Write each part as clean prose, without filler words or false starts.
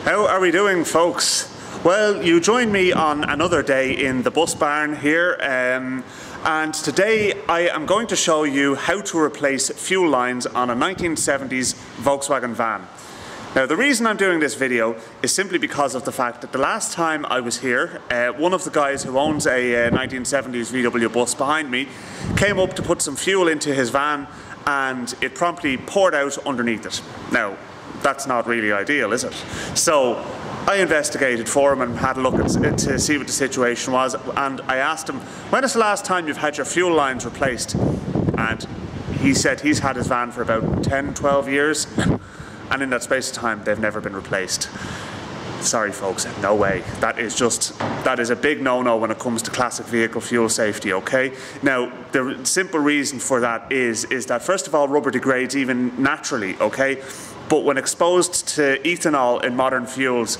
How are we doing, folks? Well, you join me on another day in the bus barn here, and today I am going to show you how to replace fuel lines on a 1970s Volkswagen van. Now, the reason I'm doing this video is simply because of the fact that the last time I was here, one of the guys who owns a 1970s VW bus behind me came up to put some fuel into his van and it promptly poured out underneath it. Now, that's not really ideal, is it? So I investigated for him and had a look to see what the situation was, and I asked him, when is the last time you've had your fuel lines replaced? And he said he's had his van for about 10-12 years and in that space of time they've never been replaced. Sorry folks, no way. That is a big no-no when it comes to classic vehicle fuel safety, okay? Now, the simple reason for that is that first of all, rubber degrades even naturally, okay? But when exposed to ethanol in modern fuels,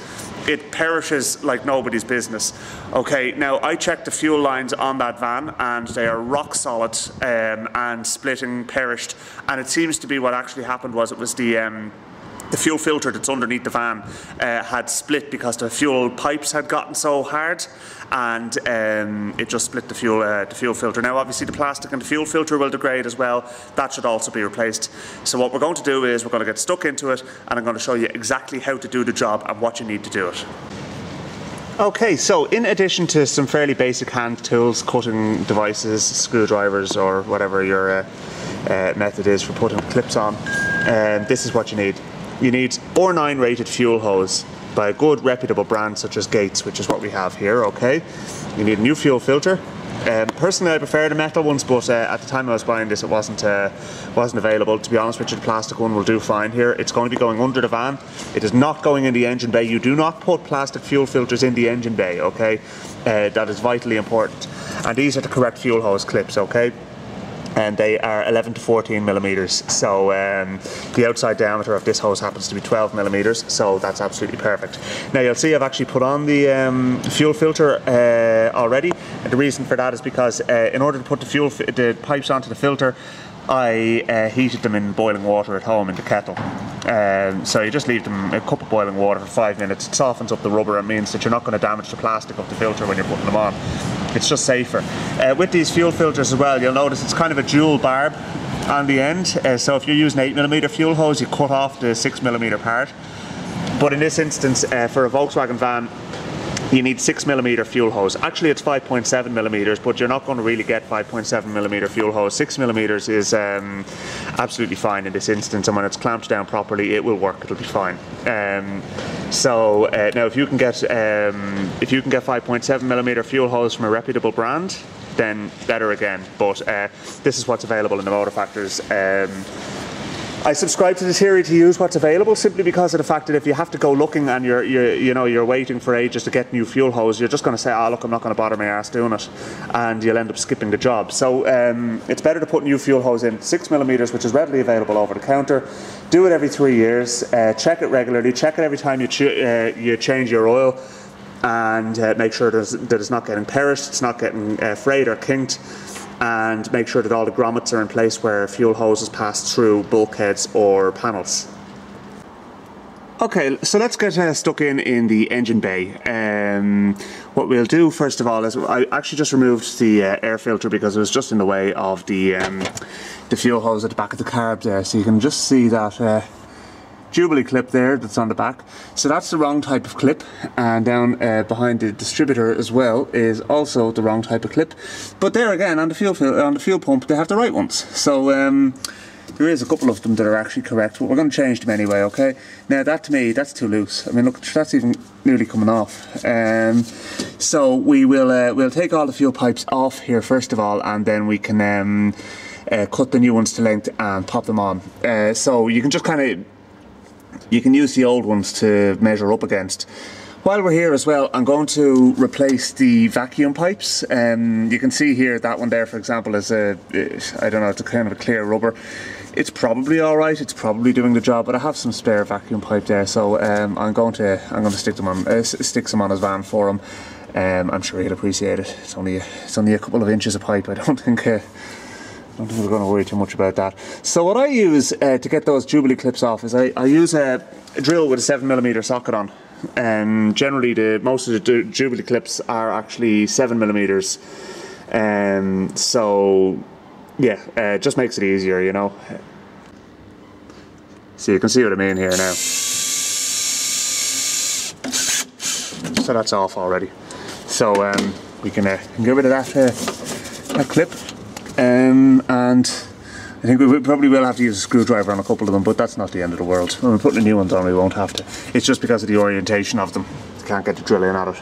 it perishes like nobody's business. Okay, now I checked the fuel lines on that van and they are rock solid and splitting, perished, and it seems to be what actually happened was it was the fuel filter that's underneath the van had split because the fuel pipes had gotten so hard, and it just split the fuel filter. Now obviously the plastic and the fuel filter will degrade as well. That should also be replaced. So what we're going to do is we're going to get stuck into it, and I'm going to show you exactly how to do the job and what you need to do it. Okay, so in addition to some fairly basic hand tools, cutting devices, screwdrivers or whatever your method is for putting clips on, this is what you need. You need R9 rated fuel hose by a good reputable brand such as Gates, which is what we have here, okay? You need a new fuel filter. Personally I prefer the metal ones, but at the time I was buying this it wasn't available. To be honest with you, the plastic one will do fine here. It's going to be going under the van. It is not going in the engine bay. You do not put plastic fuel filters in the engine bay, okay? That is vitally important. And these are the correct fuel hose clips, okay? And they are 11 to 14 millimeters. So the outside diameter of this hose happens to be 12 millimeters, so that's absolutely perfect. Now you'll see I've actually put on the fuel filter already, and the reason for that is because in order to put the pipes onto the filter, I heated them in boiling water at home in the kettle. So you just leave them a cup of boiling water for 5 minutes. It softens up the rubber and means that you're not going to damage the plastic of the filter when you're putting them on. It's just safer. With these fuel filters as well, you'll notice it's kind of a dual barb on the end. So if you're using 8mm fuel hose, you cut off the 6mm part. But in this instance, for a Volkswagen van, you need 6mm fuel hose. Actually it's 5.7mm, but you're not going to really get 5.7mm fuel hose. 6mm is absolutely fine in this instance, and when it's clamped down properly it will work, it'll be fine. So now if you can get 5.7mm fuel hose from a reputable brand, then better again, but this is what's available in the motor factors. I subscribe to the theory to use what's available simply because of the fact that if you have to go looking and you're waiting for ages to get new fuel hose, you're just going to say, oh look, I'm not going to bother my arse doing it, and you'll end up skipping the job. So it's better to put new fuel hose in 6mm, which is readily available over the counter. Do it every 3 years. Check it regularly. Check it every time you change your oil, and make sure that it's not getting perished, it's not getting frayed or kinked. And make sure that all the grommets are in place where fuel hoses pass through bulkheads or panels. Okay, so let's get stuck in the engine bay. What we'll do first of all is I actually just removed the air filter because it was just in the way of the fuel hose at the back of the carb there. So you can just see that Jubilee clip there that's on the back. So that's the wrong type of clip, and down behind the distributor as well is also the wrong type of clip. But there again, on the fuel pump they have the right ones. So there is a couple of them that are actually correct, but we're going to change them anyway, okay? Now that to me, that's too loose. I mean look, that's even nearly coming off. So we'll take all the fuel pipes off here first of all, and then we can cut the new ones to length and pop them on. So you can just you can use the old ones to measure up against. While we're here as well, I'm going to replace the vacuum pipes. You can see here that one there, for example, is I don't know, it's a kind of a clear rubber. It's probably alright, it's probably doing the job, but I have some spare vacuum pipe there, so I'm going to stick some on his van for him. I'm sure he'll appreciate it. It's only a couple of inches of pipe. I don't think we're going to worry too much about that. So what I use to get those Jubilee clips off is I use a drill with a 7mm socket on. Generally, most of the Jubilee clips are actually 7mm. So yeah, it just makes it easier, you know. So you can see what I mean here now. So that's off already. So we can get rid of that clip, and I think we probably will have to use a screwdriver on a couple of them, but that's not the end of the world. When we're putting the new ones on, we won't have to. It's just because of the orientation of them. You can't get the drill in at it.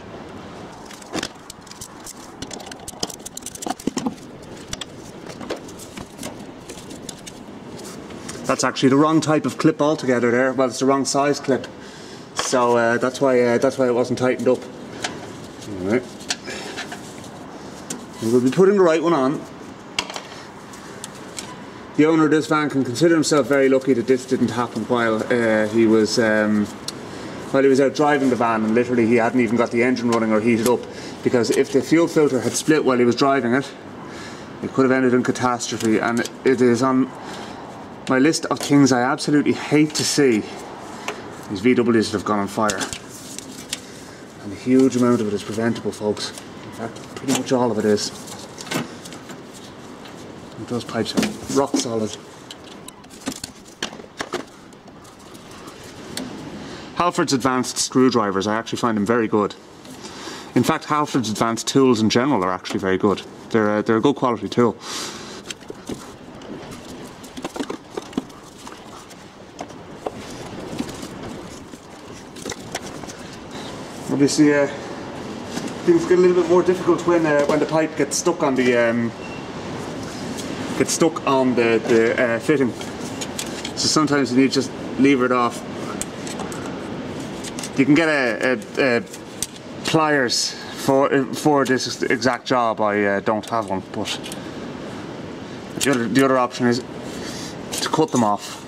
That's actually the wrong type of clip altogether there. Well, it's the wrong size clip. So that's why it wasn't tightened up. Alright. We'll be putting the right one on. The owner of this van can consider himself very lucky that this didn't happen while he was out driving the van, and literally he hadn't even got the engine running or heated up, because if the fuel filter had split while he was driving it, it could have ended in catastrophe. And it is on my list of things I absolutely hate to see. These VWs that have gone on fire, and a huge amount of it is preventable, folks. In fact, pretty much all of it is. And those pipes are rock solid. Halford's advanced screwdrivers, I actually find them very good. In fact, Halford's advanced tools in general are actually very good. They're a good quality tool. Obviously, things get a little bit more difficult when the pipe gets stuck on the fitting. So sometimes you need to just lever it off. You can get a pliers for this exact job. I don't have one, but the other option is to cut them off.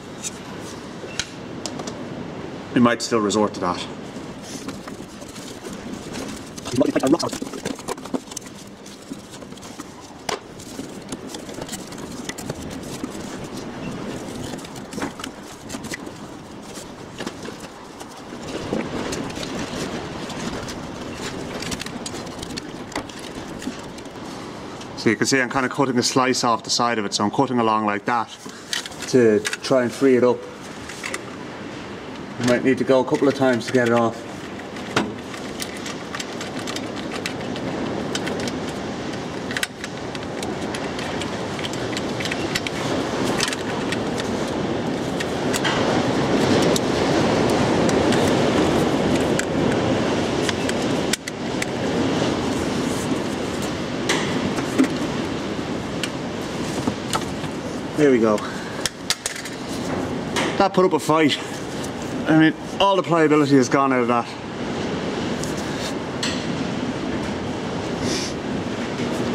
We might still resort to that. So you can see I'm kind of cutting a slice off the side of it, so I'm cutting along like that to try and free it up. You might need to go a couple of times to get it off. There we go. That put up a fight. I mean, all the pliability has gone out of that.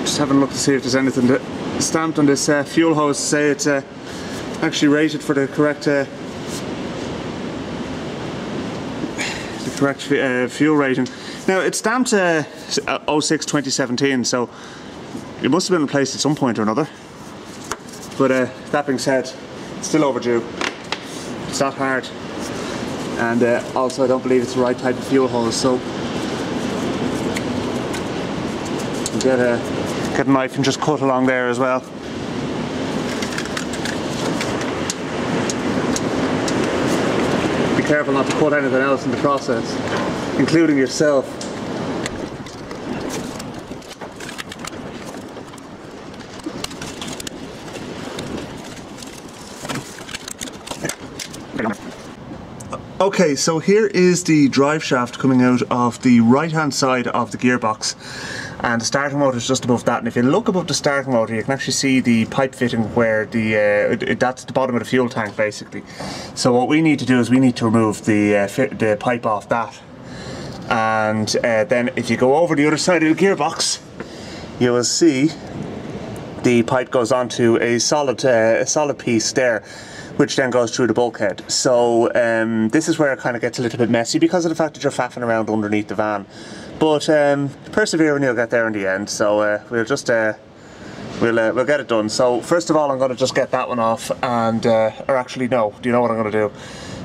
Just having a look to see if there's anything stamped on this fuel hose to say it's actually rated for the correct fuel rating. Now it's stamped 06-2017, so it must have been replaced at some point or another. But that being said, it's still overdue. It's that hard, and also I don't believe it's the right type of fuel hose. So get a knife and just cut along there as well. Be careful not to cut anything else in the process, including yourself. Okay, so here is the drive shaft coming out of the right hand side of the gearbox, and the starting motor is just above that. And if you look above the starting motor, you can actually see the pipe fitting where that's the bottom of the fuel tank basically. So what we need to do is we need to remove the pipe off that, and then if you go over the other side of the gearbox, you will see the pipe goes onto a solid piece there, which then goes through the bulkhead. So this is where it kind of gets a little bit messy because of the fact that you're faffing around underneath the van. But persevere and you'll get there in the end. So we'll just we'll get it done. So first of all, I'm going to just get that one off, and or actually no. Do you know what I'm going to do?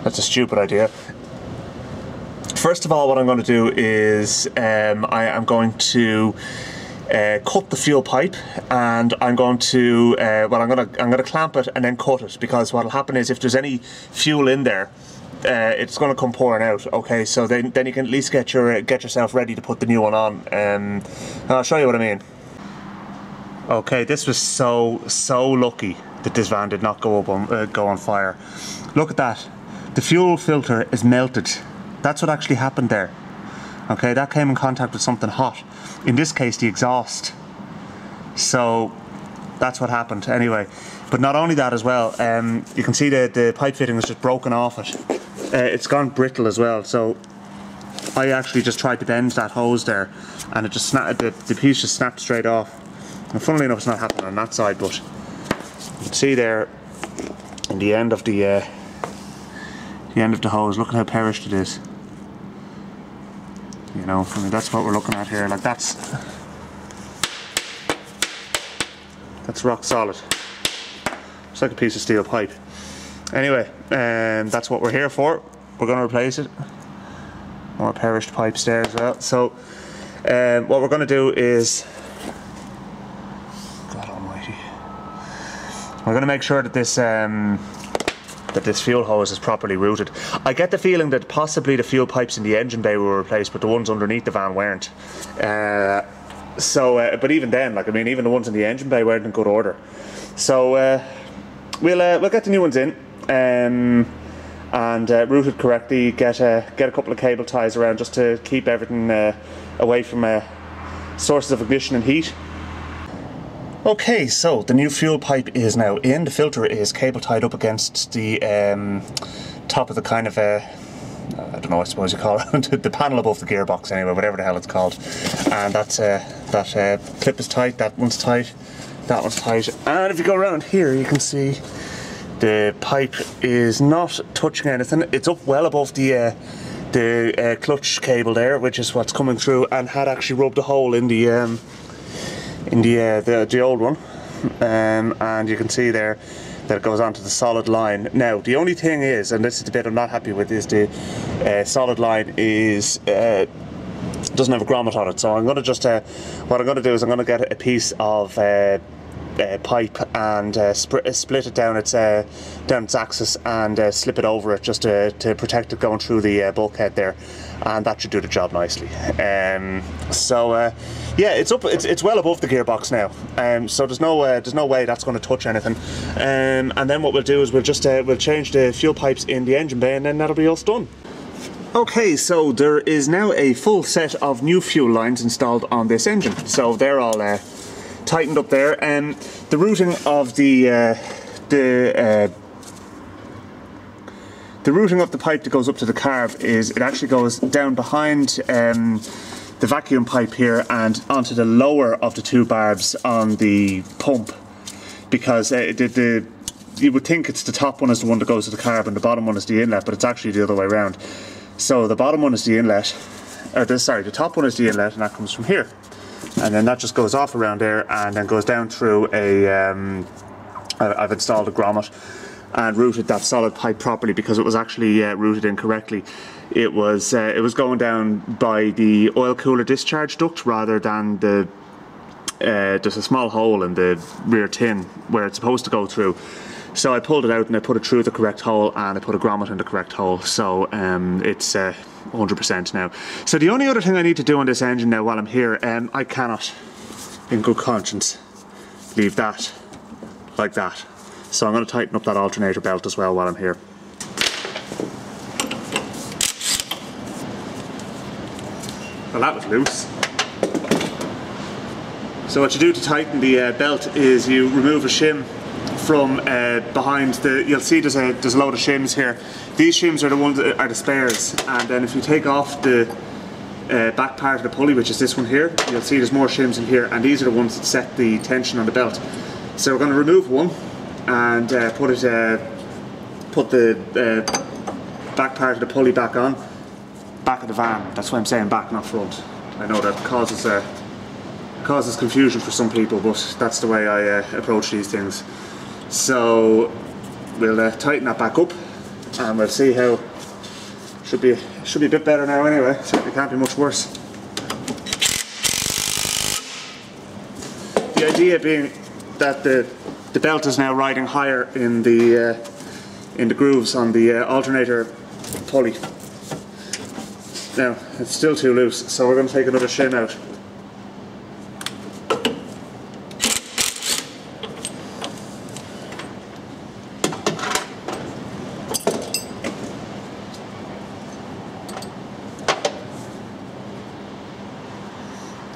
That's a stupid idea. First of all, what I'm going to do is I am going to cut the fuel pipe, and I'm going to I'm going to clamp it and then cut it, because what will happen is if there's any fuel in there, it's going to come pouring out. Okay, so then you can at least get yourself ready to put the new one on. I'll show you what I mean. Okay, this was so lucky that this van did not go on fire. Look at that. The fuel filter is melted. That's what actually happened there. Okay, that came in contact with something hot. In this case, the exhaust. So that's what happened anyway. But not only that as well, you can see the pipe fitting is just broken off it. It's gone brittle as well. So I actually just tried to bend that hose there, and it just snapped. The piece just snapped straight off. And funnily enough, it's not happening on that side, but you can see there in the end of the hose. Look at how perished it is. You know, I mean, that's what we're looking at here. Like that's rock solid. It's like a piece of steel pipe. Anyway, that's what we're here for. We're going to replace it. More perished pipes there as well. So, what we're going to do is, God Almighty, we're going to make sure that this fuel hose is properly routed. I get the feeling that possibly the fuel pipes in the engine bay were replaced, but the ones underneath the van weren't. But even then, like, I mean, even the ones in the engine bay weren't in good order. So we'll get the new ones in and routed correctly. Get a couple of cable ties around just to keep everything away from sources of ignition and heat. Okay, so the new fuel pipe is now in. The filter is cable tied up against the top of the kind of I don't know, I suppose you call it the panel above the gearbox anyway, whatever the hell it's called. And that clip is tight, that one's tight, that one's tight. And if you go around here, you can see the pipe is not touching anything. It's up well above the clutch cable there, which is what's coming through, and had actually rubbed a hole in the old one, and you can see there that it goes onto the solid line. Now the only thing is, and this is the bit I'm not happy with, is the solid line is doesn't have a grommet on it. So I'm going to just what I'm going to do is I'm going to get a piece of pipe and split it down its axis and slip it over it just to protect it going through the bulkhead there, and that should do the job nicely. Yeah, it's well above the gearbox now, so there's no way that's going to touch anything. And then what we'll do is we'll change the fuel pipes in the engine bay, and then that'll be us done. Okay, so there is now a full set of new fuel lines installed on this engine, so they're all tightened up there. The routing of the routing of the pipe that goes up to the carb is, it actually goes down behind the vacuum pipe here and onto the lower of the two barbs on the pump, because you would think it's the top one is the one that goes to the carb and the bottom one is the inlet, but it's actually the other way around. So the bottom one is the inlet, the top one is the inlet, and that comes from here. And then that just goes off around there and then goes down through I've installed a grommet and routed that solid pipe properly, because it was actually routed incorrectly. It was going down by the oil cooler discharge duct rather than there's a small hole in the rear tin where it's supposed to go through. So I pulled it out and I put it through the correct hole, and I put a grommet in the correct hole. So it's 100% now. So the only other thing I need to do on this engine now while I'm here, I cannot in good conscience leave that like that. So I'm going to tighten up that alternator belt as well while I'm here. Well, that was loose. So what you do to tighten the belt is you remove a shim from behind the. You'll see there's a load of shims here. These shims are the ones that are the spares, and then if you take off the back part of the pulley, which is this one here, you'll see there's more shims in here, and these are the ones that set the tension on the belt. So we're going to remove one and put the back part of the pulley back on, back of the van. That's why I'm saying back, not front. I know that causes confusion for some people, but that's the way I approach these things. So we'll tighten that back up, and we'll see how. Should be Should be a bit better now anyway, certainly can't be much worse. The idea being that the belt is now riding higher in the grooves on the alternator pulley. Now, it's still too loose, so we're going to take another shim out.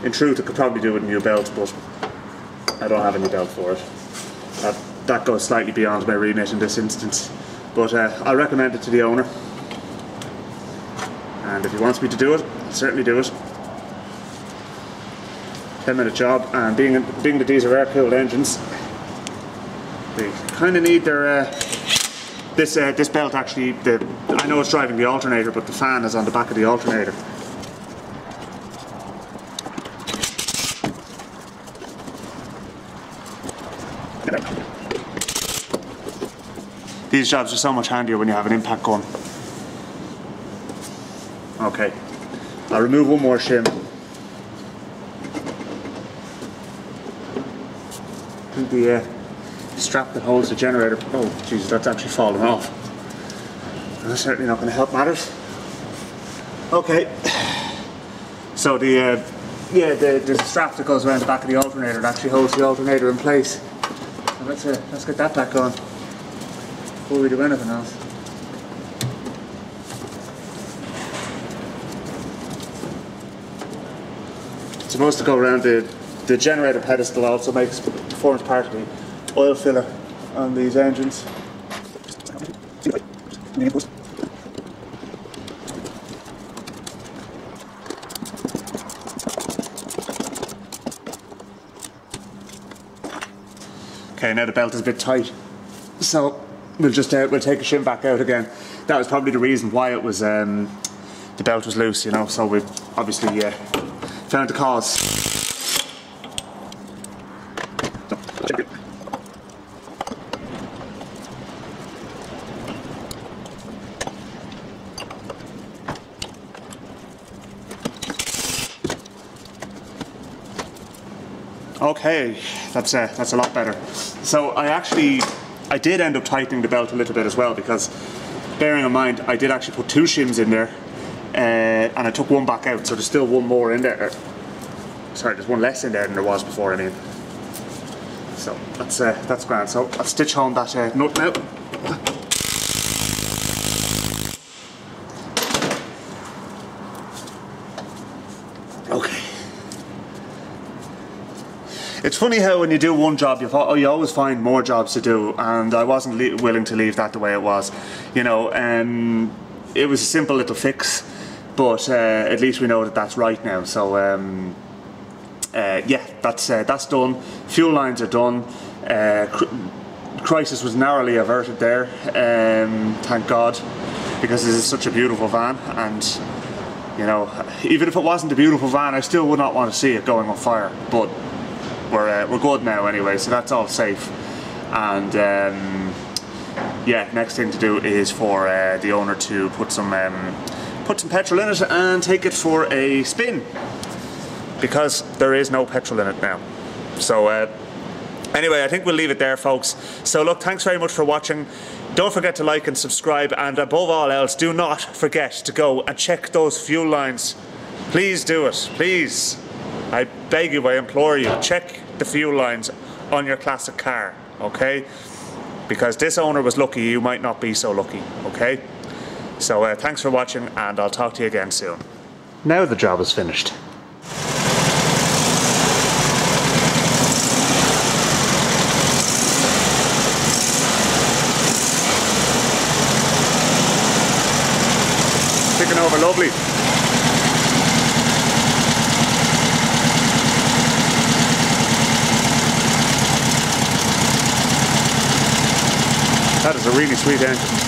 In truth, I could probably do with a new belt, but I don't have any belt for it. That goes slightly beyond my remit in this instance. But I'll recommend it to the owner. And if he wants me to do it, I'll certainly do it. 10-minute job, and being that these are air-cooled engines, they kind of need their... this belt actually, I know it's driving the alternator, but the fan is on the back of the alternator. These jobs are so much handier when you have an impact gun. Okay, I'll remove one more shim. The strap that holds the generator. Oh Jesus, that's actually fallen off. That's certainly not going to help matters. Okay, so the strap that goes around the back of the alternator that actually holds the alternator in place. So let's get that back on before we do anything else. It's supposed to go around the generator pedestal. Also forms part of the oil filler on these engines. Okay, now the belt is a bit tight, so we'll take a shim back out again. That was probably the reason why it was the belt was loose, you know. So we obviously found the cause. Okay, that's a lot better. So I did end up tightening the belt a little bit as well, because bearing in mind I did actually put 2 shims in there, and I took one back out, so there's still one more in there. Sorry, there's one less in there than there was before, I mean. So that's grand. So I'll stitch home that nut now. Okay. It's funny how when you do one job, you always find more jobs to do, and I wasn't willing to leave that the way it was. You know, it was a simple little fix, but at least we know that that's right now. So yeah, that's done. Fuel lines are done. Crisis was narrowly averted there, thank God, because this is such a beautiful van, and you know, even if it wasn't a beautiful van, I still would not want to see it going on fire. But we're good now anyway, so that's all safe. And yeah, next thing to do is for the owner to put some petrol in it and take it for a spin, because there is no petrol in it now. So anyway, I think we'll leave it there, folks. So look, thanks very much for watching. Don't forget to like and subscribe, and above all else, do not forget to go and check those fuel lines. Please do it, please. I beg you, I implore you, check the fuel lines on your classic car, okay? Because this owner was lucky, you might not be so lucky, okay? So thanks for watching, and I'll talk to you again soon. Now the job is finished. Ticking over lovely. That is a really sweet engine.